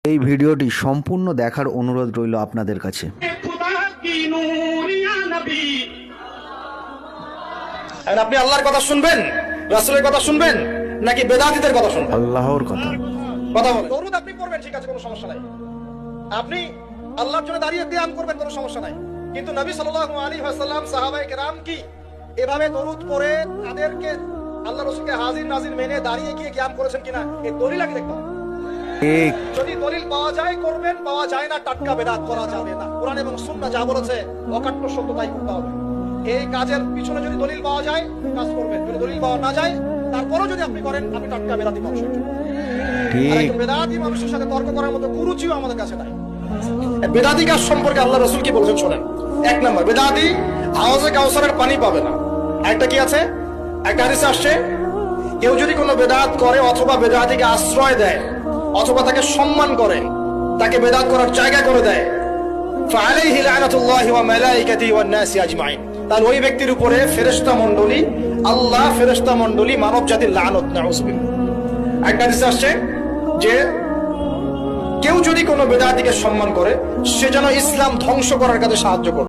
এই ভিডিওটি সম্পূর্ণ দেখার অনুরোধ রইল আপনাদের কাছে। আপনি আল্লাহর কথা শুনবেন, রাসূলের কথা শুনবেন, নাকি বেদাতীদের কথা শুনবেন? আল্লাহর কথা কথা বলেন। দরুদ আপনি পড়বেন, ঠিক আছে, কোনো সমস্যা নাই। আপনি আল্লাহর জন্য দাঁড়িয়ে কিয়াম করবেন, কোনো সমস্যা নাই। কিন্তু নবী সাল্লাল্লাহু আলাইহি ওয়াসাল্লাম, সাহাবায়ে কেরাম কি এভাবে দরুদ পড়ে তাদেরকে আল্লাহ রাসূলকে হাজির নাজির মেনে দাঁড়িয়ে গিয়ে কিয়াম করেছেন কিনা, এই দলিল আগে দেখতে হবে। ঠিক। যদি দলিল পাওয়া যায় করবেন, পাওয়া যায় না টাটকা বেদাত করা যাবে না। কোরআন এবং সুন্নাহ যা বলেছে অকাট্য সত্য তাই করতে হবে। এই কাজের পিছনে যদি দলিল পাওয়া যায় কাজ করবেন, যদি দলিল পাওয়া না যায় তারপরেও যদি আপনি করেন, আপনি টাটকা বেদাতি মানুষ। ঠিক। বেদাতি মানুষের সাথে তর্ক করার মতো কুরুচিও আমাদের কাছে নাই। বেদাতি কাজ সম্পর্কে আল্লাহ রাসূল কি বলেছেন শোনেন। এক নম্বর, বেদাতি হাউজে কাউসারের পানি পাবে না। একটা কি আছে, একটা হাদিসে আসছে, কেউ যদি কোনো বেদাত করে অথবা বেদাতিকে আশ্রয় দেয় অথবা তাকে সম্মান করে, তাকে বেদাত করার জায়গা করে দেয়, ফাআলাইহি লানাতুল্লাহি ওয়া মালাইকাতিহি ওয়ান নাসি আজমাইন, তাহলে ওই ব্যক্তির উপরে ফেরেশতা মণ্ডলী, আল্লাহ, ফেরেশতা মণ্ডলী, মানব জাতির লানত, নাউযুবিল্লাহ। একটা হাদিসে আসছে যে কেউ যদি কোনো বেদাতিকে সম্মান করে, সে যেন ইসলাম ধ্বংস করার কাজে সাহায্য করে।